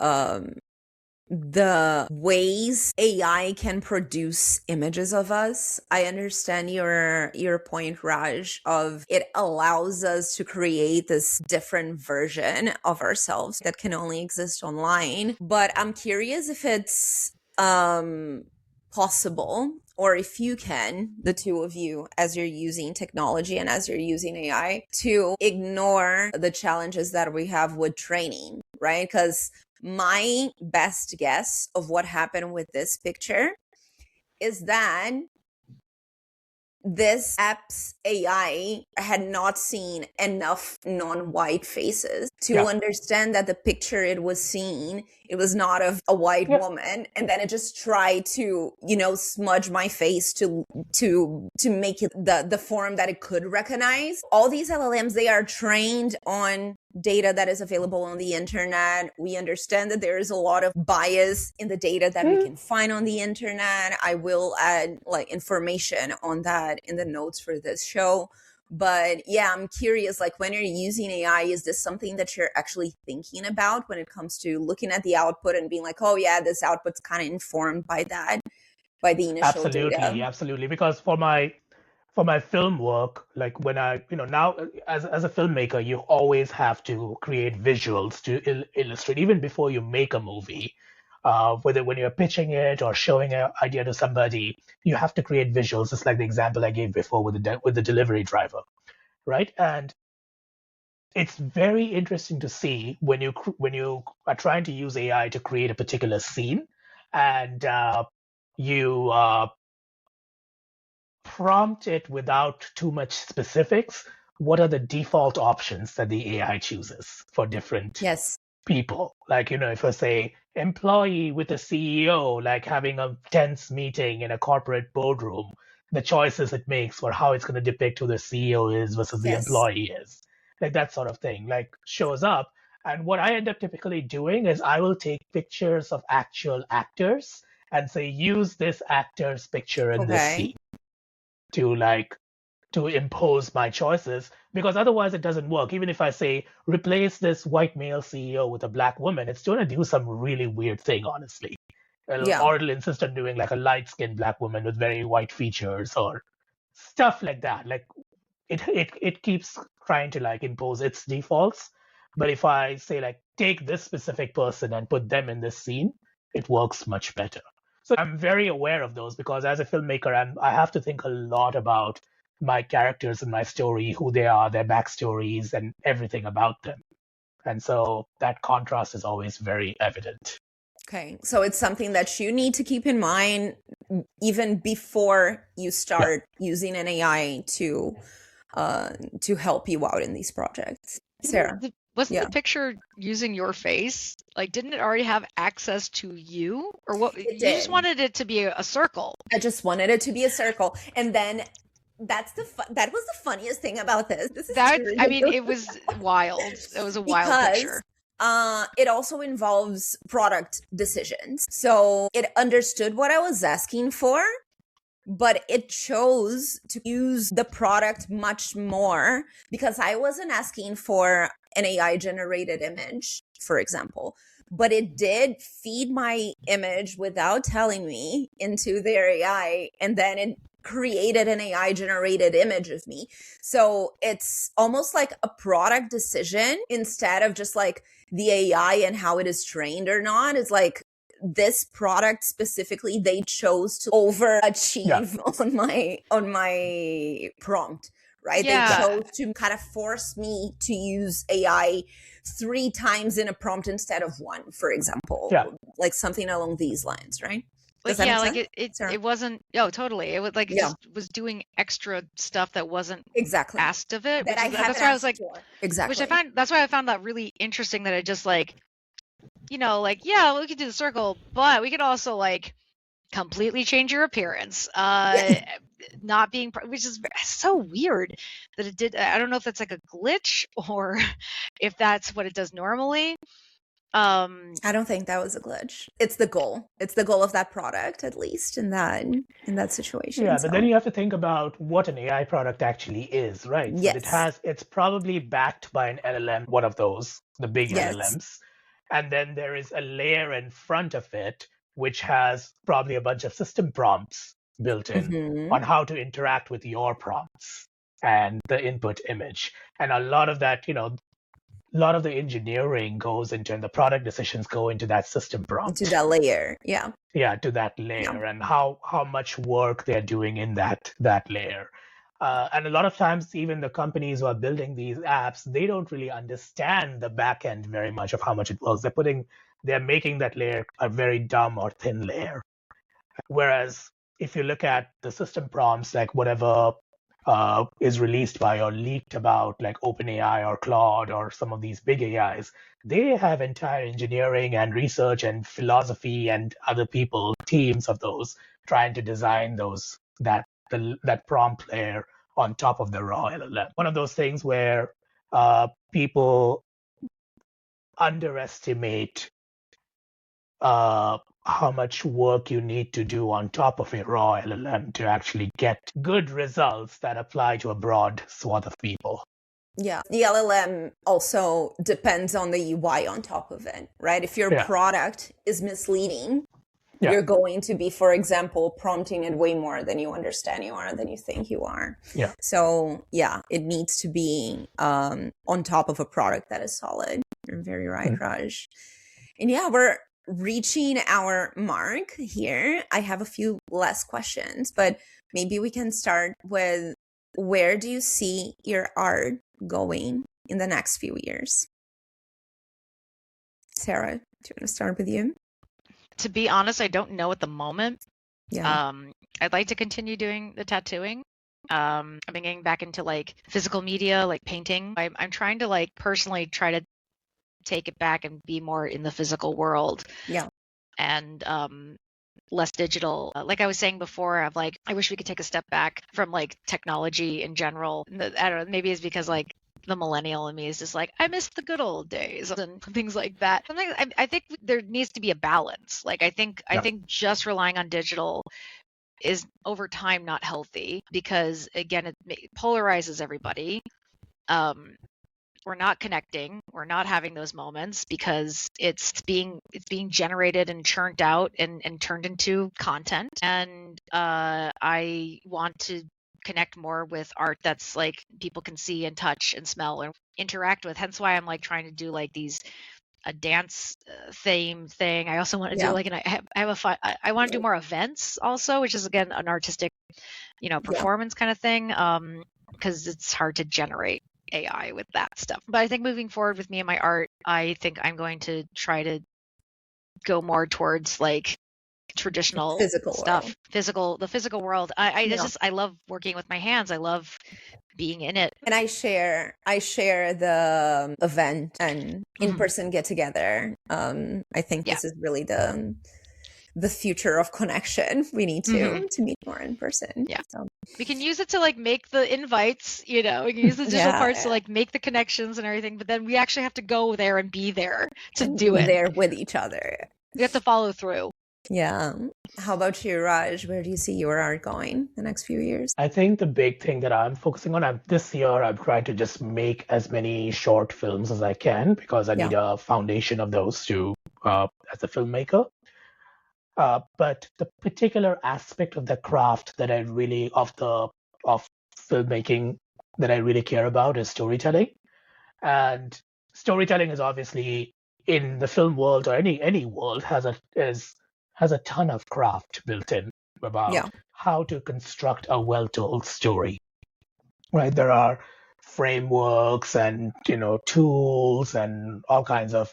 the ways AI can produce images of us. I understand your point, Raj, of it allows us to create this different version of ourselves that can only exist online. But I'm curious if it's possible, or if you can, the two of you, as you're using technology and as you're using AI, to ignore the challenges that we have with training, right? Because my best guess of what happened with this picture is that this app's AI had not seen enough non-white faces to yeah, understand that the picture it was seeing, it was not of a white yeah. woman, and then it just tried to, smudge my face to make it the form that it could recognize. All these LLMs, they are trained on data that is available on the internet. We understand that there is a lot of bias in the data that we can find on the internet. I will add information on that in the notes for this show. But yeah, I'm curious, when you're using AI, is this something that you're actually thinking about when it comes to looking at the output and being like, oh yeah, this output's kind of informed by that, by the initial Absolutely, data? absolutely. Because for my film work, like when I, now as a filmmaker, you always have to create visuals to illustrate, even before you make a movie. Whether when you're pitching it or showing an idea to somebody, you have to create visuals. It's like the example I gave before with the delivery driver, right? And it's very interesting to see when you are trying to use AI to create a particular scene, and you prompt it without too much specifics. What are the default options that the AI chooses for different Yes. people? Like, if I say employee with a CEO, like having a tense meeting in a corporate boardroom, the choices it makes for how it's going to depict who the CEO is versus the Yes. employee is, like that sort of thing, like shows up. And what I end up typically doing is I will take pictures of actual actors and say, use this actor's picture in this Okay. scene to impose my choices, because otherwise it doesn't work. Even if I say replace this white male CEO with a black woman, it's going to do some really weird thing, honestly. Yeah. Or it'll insist on doing like a light-skinned black woman with very white features or stuff like that. Like it keeps trying to like impose its defaults. But if I say like take this specific person and put them in this scene, it works much better. So I'm very aware of those because as a filmmaker, I have to think a lot about my characters in my story, who they are, their backstories, and everything about them. And so that contrast is always very evident. Okay, so it's something that you need to keep in mind even before you start using an AI to help you out in these projects. Sarah, Wasn't the picture using your face? Like, didn't it already have access to you? Or what? It You did. just wanted it to be a circle. I just wanted it to be a circle, and then that was the funniest thing about this. This is it was wild. It was a wild picture. It also involves product decisions. So it understood what I was asking for, but it chose to use the product much more because I wasn't asking for an AI generated image, for example, but it did feed my image without telling me into their AI, and then it created an AI generated image of me. So it's almost like a product decision instead of just like the AI and how it is trained or not. It's like this product specifically, they chose to overachieve on my prompt, right? Yeah. They chose to kind of force me to use AI 3 times in a prompt instead of 1, for example. Yeah. Like something along these lines, right? Does Like, that yeah, make like sense? Sarah? it wasn't. Oh, totally. It was like it Yeah. just was doing extra stuff that wasn't Exactly. asked of it. That I haven't That's why I was asked like, for. Exactly. that's why I found that really interesting. That it just like, like, yeah, we could do the circle, but we could also like completely change your appearance. Not being, which is so weird that it did. I don't know if that's like a glitch or if that's what it does normally. I don't think that was a glitch. It's the goal. It's the goal of that product, at least in that situation. Yeah, So but then you have to think about what an AI product actually is, right? So yes. it's probably backed by an LLM, one of those, the big Yes. LLMs. And then there is a layer in front of it, which has probably a bunch of system prompts built in Mhm. on how to interact with your prompts and the input image. And a lot of that, a lot of the engineering goes into, and the product decisions go into that system prompt. Into that layer. Yeah. Yeah, to that layer, and how much work they're doing in that layer. And a lot of times, even the companies who are building these apps, they don't really understand the back end very much of how much it works. They're making that layer a very dumb or thin layer. Whereas if you look at the system prompts, like whatever is released by or leaked about, like OpenAI or Claude or some of these big AIs, they have entire engineering and research and philosophy and other people, teams of those, trying to design that prompt layer on top of the raw LLM. One of those things where people underestimate how much work you need to do on top of a raw LLM to actually get good results that apply to a broad swath of people. Yeah. The LLM also depends on the UI on top of it, right? If your product is misleading, you're going to be, for example, prompting it way more than you understand you are, than you think you are. Yeah. So yeah, it needs to be on top of a product that is solid. You're very right, Raj. And yeah, we're reaching our mark here. I have a few less questions, but maybe we can start with, where do you see your art going in the next few years? Sarah, do you want to start with you? To be honest, I don't know at the moment. Yeah. I'd like to continue doing the tattooing. I've been getting back into like physical media, like painting. I'm trying to like personally try to take it back and be more in the physical world. Yeah. And less digital. Like I was saying before, I'm like, I wish we could take a step back from like technology in general. I don't know, maybe it's because like the millennial in me is just like, I miss the good old days and things like that. I think there needs to be a balance. Like I think just relying on digital is over time not healthy, because again, it polarizes everybody. We're not connecting. We're not having those moments because it's being generated and churned out and turned into content. And I want to connect more with art that's like people can see and touch and smell and interact with. Hence why I'm like trying to do like a dance theme thing. I also want to do like, and I want to do more events also, which is again an artistic, performance kind of thing. Because it's hard to generate AI with that stuff. But I think moving forward with me and my art, I think I'm going to try to go more towards like traditional physical stuff, world. The physical world. I love working with my hands. I love being in it. And I share the event and in-person get together. I think this is really the future of connection. We need to meet more in person. Yeah. So we can use it to like make the invites, we can use the digital parts to like make the connections and everything, but then we actually have to go there and be there to do it. There with each other. We have to follow through. Yeah. How about you, Raj? Where do you see your art going the next few years? I think the big thing that I'm focusing on, this year, I'm trying to just make as many short films as I can, because I need a foundation of those to as a filmmaker. But the particular aspect of the craft that I really of filmmaking that I really care about is storytelling. And storytelling is obviously, in the film world or any world, has a ton of craft built in about how to construct a well-told story. Right? There are frameworks and tools and all kinds of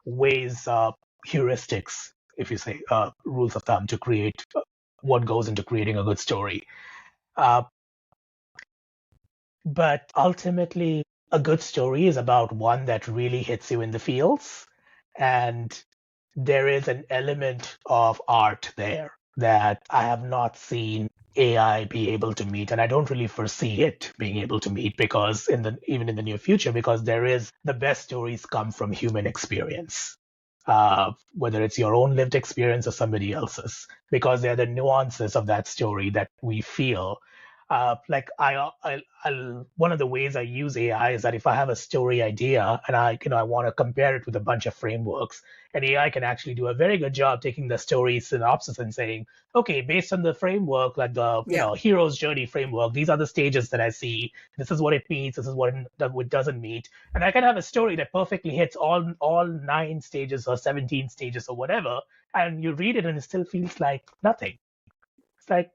ways, heuristics if you say rules of thumb to create what goes into creating a good story. But ultimately, a good story is about one that really hits you in the feels. And there is an element of art there that I have not seen AI be able to meet. And I don't really foresee it being able to meet because even in the near future, because the best stories come from human experience. Whether it's your own lived experience or somebody else's, because they're the nuances of that story that we feel. Like one of the ways I use AI is that if I have a story idea and I want to compare it with a bunch of frameworks, and AI can actually do a very good job taking the story synopsis and saying, okay, based on the framework, like the hero's journey framework, these are the stages that I see. This is what it meets. This is what it doesn't meet. And I can have a story that perfectly hits all 9 stages or 17 stages or whatever, and you read it and it still feels like nothing. It's like,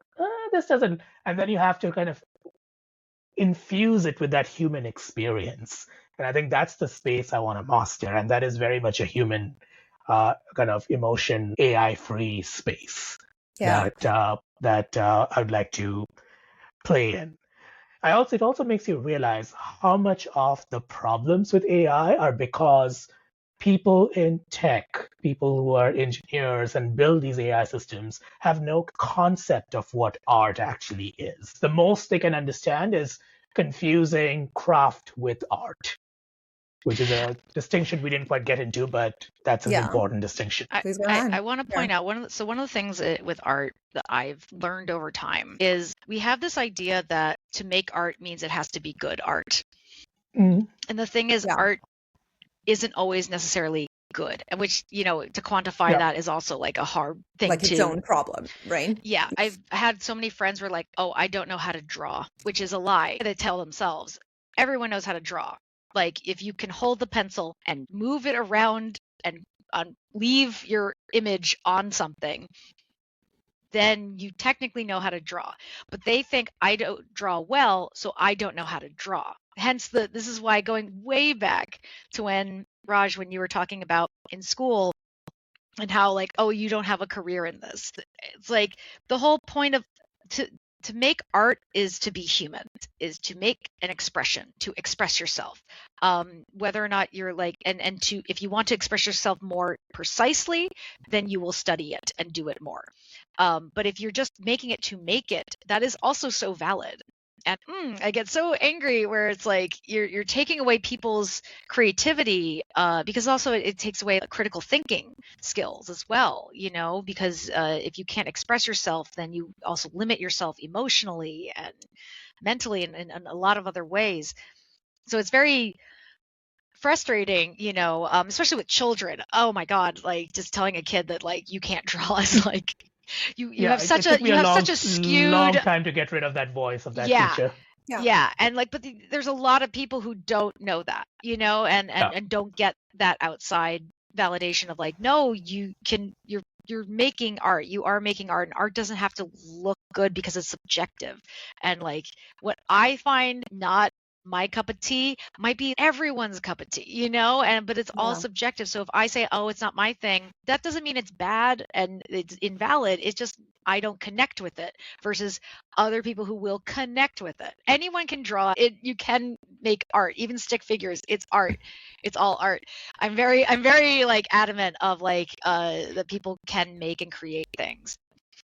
this doesn't, and then you have to kind of infuse it with that human experience. And I think that's the space I want to master. And that is very much a human kind of emotion, AI-free space that I would like to play in. It also makes you realize how much of the problems with AI are because people in tech, people who are engineers and build these AI systems, have no concept of what art actually is. The most they can understand is confusing craft with art, which is a distinction we didn't quite get into, but that's an important distinction. I want to point out one of the things with art that I've learned over time is we have this idea that to make art means it has to be good art. And the thing is, art isn't always necessarily good, and which, to quantify that is also like a hard thing, like its own problem, right? Yeah, I've had so many friends who are like, oh, I don't know how to draw, which is a lie. They tell themselves everyone knows how to draw. Like, if you can hold the pencil and move it around and leave your image on something, then you technically know how to draw. But they think I don't draw well, so I don't know how to draw. Hence, this is why, going way back to when, Raj, when you were talking about in school and how, like, oh, you don't have a career in this. It's like the whole point of to make art is to be human, is to make an expression, to express yourself. Whether or not you're like, and to, if you want to express yourself more precisely, then you will study it and do it more. But if you're just making it to make it, that is also so valid. And I get so angry where it's like you're taking away people's creativity, because also it takes away critical thinking skills as well, because if you can't express yourself, then you also limit yourself emotionally and mentally and a lot of other ways. So it's very frustrating, especially with children. Oh my God, like just telling a kid that like you can't draw is like you have such a skewed long time to get rid of that voice of that teacher. Yeah, and like, but there's a lot of people who don't know that, and don't get that outside validation of like, no, you're making art. You are making art, and art doesn't have to look good because it's subjective. And like, what I find not my cup of tea might be everyone's cup of tea, but it's all subjective. So if I say, oh, it's not my thing, that doesn't mean it's bad and it's invalid. It's just I don't connect with it, versus other people who will connect with it. Anyone can draw it. You can make art, even stick figures. It's art. It's all art. I'm very like adamant of like that people can make and create things.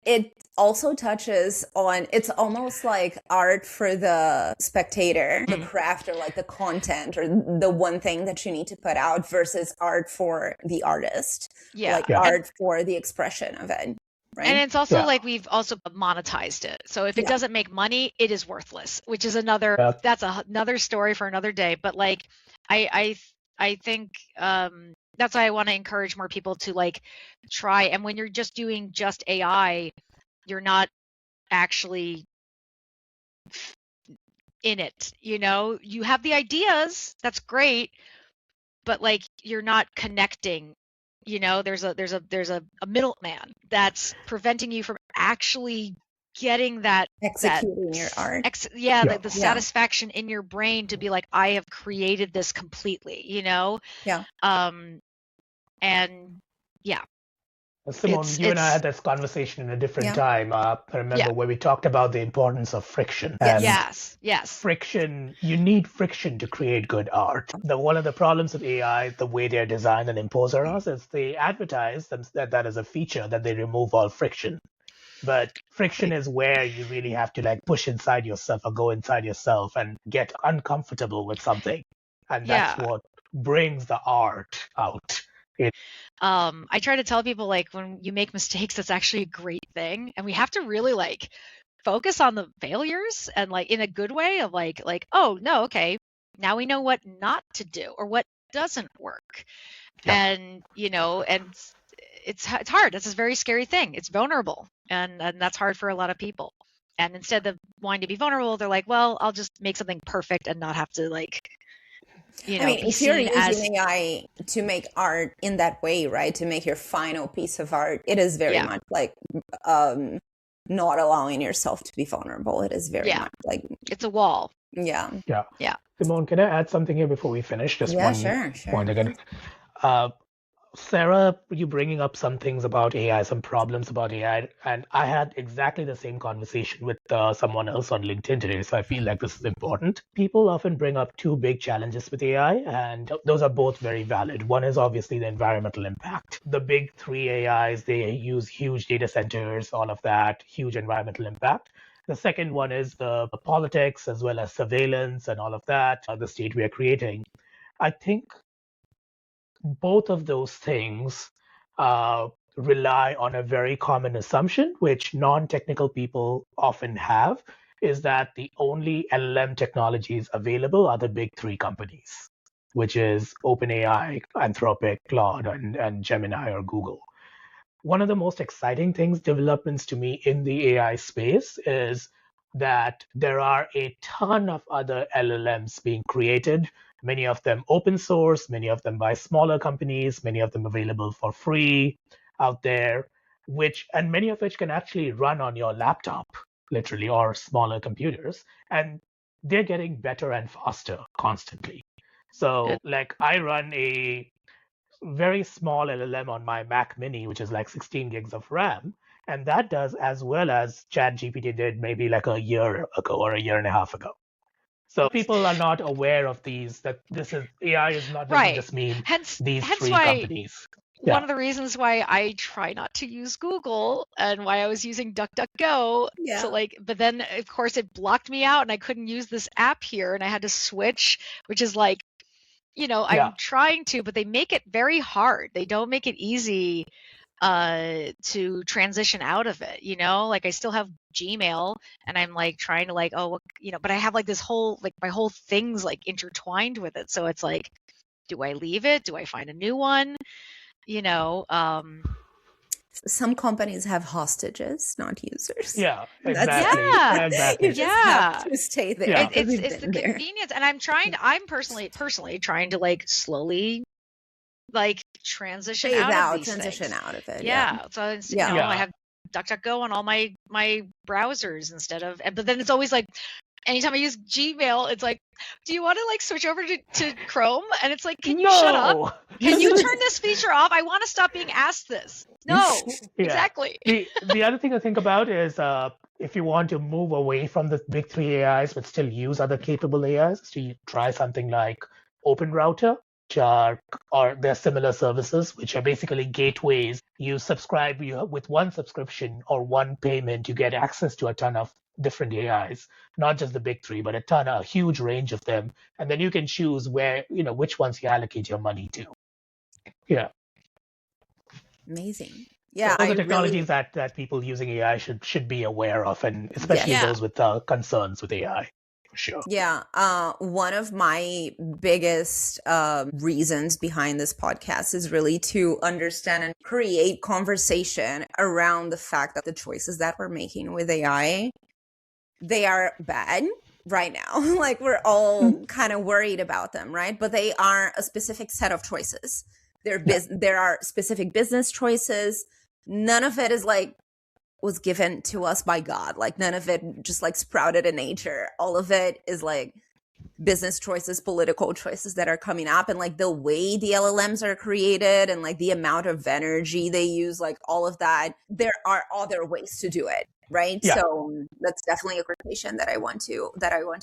It also touches on, it's almost like art for the spectator, the craft, or like the content, or the one thing that you need to put out, versus art for the artist, art for the expression of it. Right? And it's also like we've also monetized it. So if it doesn't make money, it is worthless, which is that's another story for another day. But like, I think that's why I want to encourage more people to like try. And when you're just doing just AI, you're not actually in it. You have the ideas, that's great, but like you're not connecting. There's a middleman that's preventing you from actually getting that executing your art. The satisfaction in your brain to be like, I have created this completely, and Simone, you and I had this conversation in a different time. I remember where we talked about the importance of friction. And Yes. friction, you need friction to create good art. One of the problems with AI, the way they're designed and imposed on us, is they advertise that is a feature, that they remove all friction. But friction is where you really have to like push inside yourself or go inside yourself and get uncomfortable with something. And that's what brings the art out. I try to tell people, like, when you make mistakes, that's actually a great thing. And we have to really like focus on the failures, and like in a good way of like, oh no, okay, now we know what not to do or what doesn't work. And, you know, and it's hard. That's a very scary thing. It's vulnerable. And that's hard for a lot of people. And instead of wanting to be vulnerable, they're like, well, I'll just make something perfect and not have to like, you know, if you're using AI to make art in that way, right, to make your final piece of art, it is very much like not allowing yourself to be vulnerable. It is very much like it's a wall. Yeah. Simone, can I add something here before we finish? Just sure. point again. Sarah, you bringing up some things about AI, some problems about AI, and I had exactly the same conversation with someone else on LinkedIn today, so I feel like this is important. People often bring up two big challenges with AI, and those are both very valid. One is obviously the environmental impact. The big three AIs, they use huge data centers, all of that, huge environmental impact. The second one is the politics as well as surveillance and all of that, the state we are creating. I think both of those things rely on a very common assumption, which non-technical people often have, is that the only LLM technologies available are the big three companies, which is OpenAI, Anthropic, Claude, and Gemini or Google. One of the most exciting developments to me in the AI space is that there are a ton of other LLMs being created, many of them open source, many of them by smaller companies, many of them available for free out there, and many of which can actually run on your laptop, literally, or smaller computers. And they're getting better and faster constantly. So like I run a very small LLM on my Mac Mini, which is like 16 gigs of RAM. And that does as well as ChatGPT did maybe like a year ago or a year and a half ago. So people are not aware of these, that this is AI is not doesn't just mean these three companies. One of the reasons why I try not to use Google and why I was using DuckDuckGo. So like, but then of course it blocked me out and I couldn't use this app here and I had to switch, which is like, you know, I'm trying to, but they make it very hard. They don't make it easy to transition out of it, you know, like I still have Gmail and I'm like trying to like, oh, you know, but I have like this whole, like my whole thing's like intertwined with it. So it's like, do I leave it? Do I find a new one? You know, some companies have hostages, not users. Yeah, exactly. Exactly. You just have to stay there. It's the convenience. And I'm personally trying to like slowly like transition out of it. So you know, I have DuckDuckGo on all my browsers instead of, but then it's always like, anytime I use Gmail, it's like, do you want to like switch over to Chrome? And it's like, can you shut up? Can you turn this feature off? I want to stop being asked this. No, exactly. The other thing to think about is if you want to move away from the big three AIs but still use other capable AIs, so you try something like OpenRouter, or there are similar services, which are basically gateways. You subscribe with one subscription or one payment, you get access to a ton of different AIs, not just the big three, but a huge range of them. And then you can choose which ones you allocate your money to. Yeah. Amazing. Yeah. So all the technologies that people using AI should be aware of, and especially those with concerns with AI. Sure. Yeah. One of my biggest reasons behind this podcast is really to understand and create conversation around the fact that the choices that we're making with AI, they are bad right now. Like we're all kind of worried about them, right? But they are a specific set of choices. There are specific business choices. None of it is like was given to us by God. Like none of it just like sprouted in nature. All of it is like business choices, political choices that are coming up, and like the way the LLMs are created and like the amount of energy they use, like all of that, there are other ways to do it, right? Yeah. So that's definitely a conversation that I want to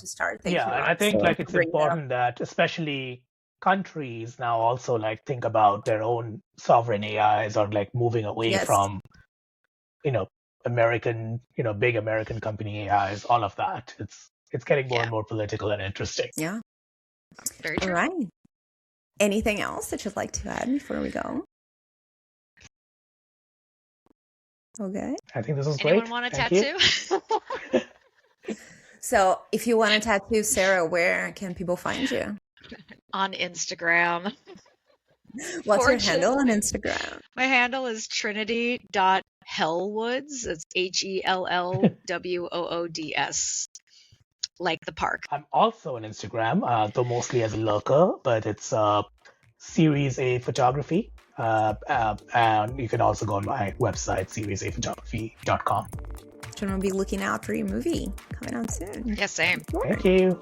start. Thank you, And I Rob, think for like it's bringing it up. important that especially countries now also like think about their own sovereign AIs or like moving away Yes. from, American, big American company AIs, all of that. It's getting more and more political and interesting. Yeah. Very All true. right. Anything else that you'd like to add before we go? Okay. I think this was Anyone great. want a Thank you. tattoo? So if you want a tattoo, Sarah, where can people find you? On Instagram. What's your handle on Instagram? My handle is trinity.hellwoods. It's HELLWOODS. Like the park. I'm also on Instagram, though mostly as a lurker, but it's Series A Photography. And you can also go on my website, seriesaphotography.com. I'm going to be looking out for your movie coming out soon. Yeah, same. Thank you.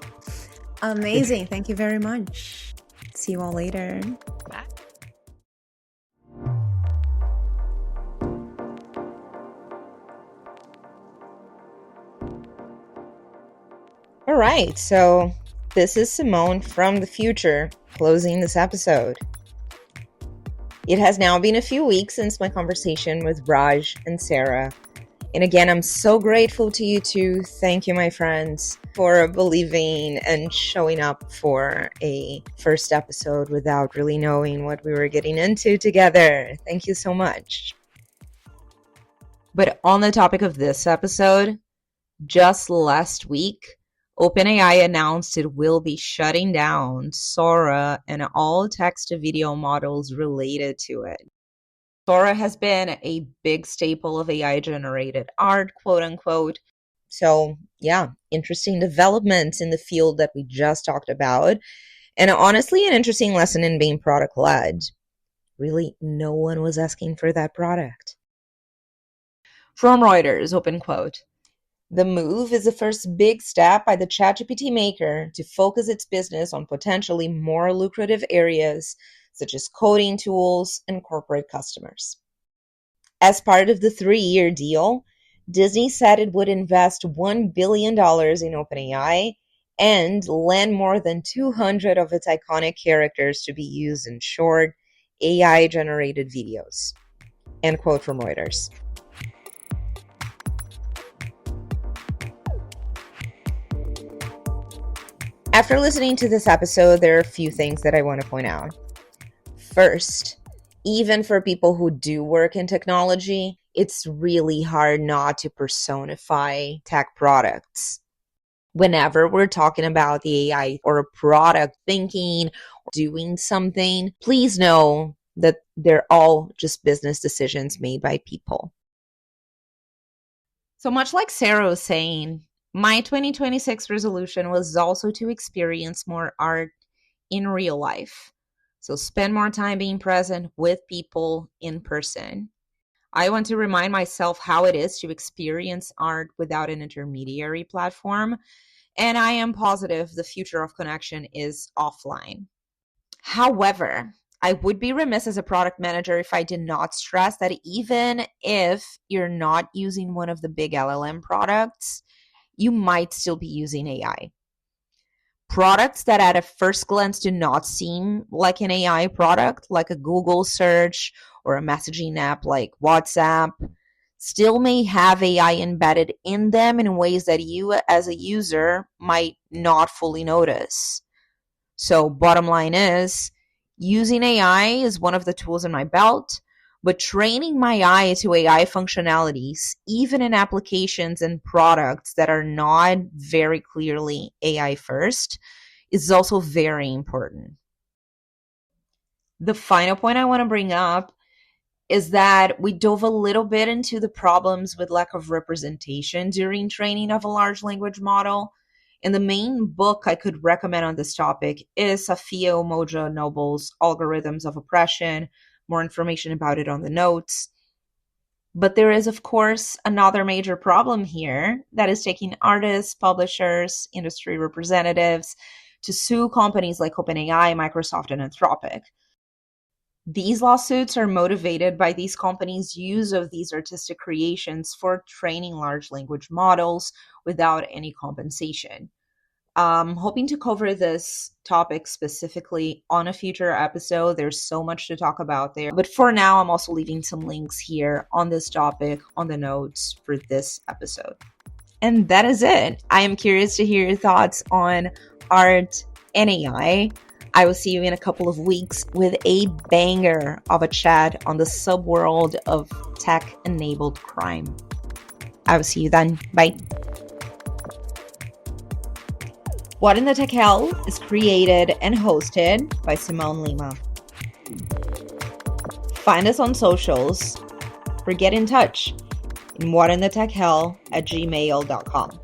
Amazing. Thank you very much. See you all later. Bye. All right, so this is Simone from the future closing this episode. It has now been a few weeks since my conversation with Raj and Sarah. And again, I'm so grateful to you two. Thank you, my friends, for believing and showing up for a first episode without really knowing what we were getting into together. Thank you so much. But on the topic of this episode, just last week, OpenAI announced it will be shutting down SORA and all text-to-video models related to it. SORA has been a big staple of AI-generated art, quote-unquote. So, yeah, interesting developments in the field that we just talked about. And honestly, an interesting lesson in being product-led. Really, no one was asking for that product. From Reuters, open quote. The move is the first big step by the ChatGPT maker to focus its business on potentially more lucrative areas such as coding tools and corporate customers. As part of the 3-year deal, Disney said it would invest $1 billion in OpenAI and lend more than 200 of its iconic characters to be used in short, AI-generated videos. End quote from Reuters. After listening to this episode, there are a few things that I want to point out. First, even for people who do work in technology, it's really hard not to personify tech products. Whenever we're talking about the AI or a product thinking or doing something, please know that they're all just business decisions made by people. So much like Sarah was saying, my 2026 resolution was also to experience more art in real life. So spend more time being present with people in person. I want to remind myself how it is to experience art without an intermediary platform. And I am positive the future of connection is offline. However, I would be remiss as a product manager if I did not stress that even if you're not using one of the big LLM products, you might still be using AI. Products that at a first glance do not seem like an AI product, like a Google search or a messaging app like WhatsApp, still may have AI embedded in them in ways that you as a user might not fully notice. So bottom line is, using AI is one of the tools in my belt, but training my eye to AI functionalities, even in applications and products that are not very clearly AI first, is also very important. The final point I want to bring up is that we dove a little bit into the problems with lack of representation during training of a large language model. And the main book I could recommend on this topic is Safiya Umoja Noble's Algorithms of Oppression. More information about it on the notes. But there is, of course, another major problem here that is taking artists, publishers, industry representatives to sue companies like OpenAI, Microsoft, and Anthropic. These lawsuits are motivated by these companies' use of these artistic creations for training large language models without any compensation. Hoping to cover this topic specifically on a future episode. There's so much to talk about there. But for now, I'm also leaving some links here on this topic on the notes for this episode. And that is it. I am curious to hear your thoughts on art and AI. I will see you in a couple of weeks with a banger of a chat on the subworld of tech-enabled crime. I will see you then. Bye. What in the Tech Hell is created and hosted by Simone Lima. Find us on socials or get in touch in whatinthetechhell@gmail.com.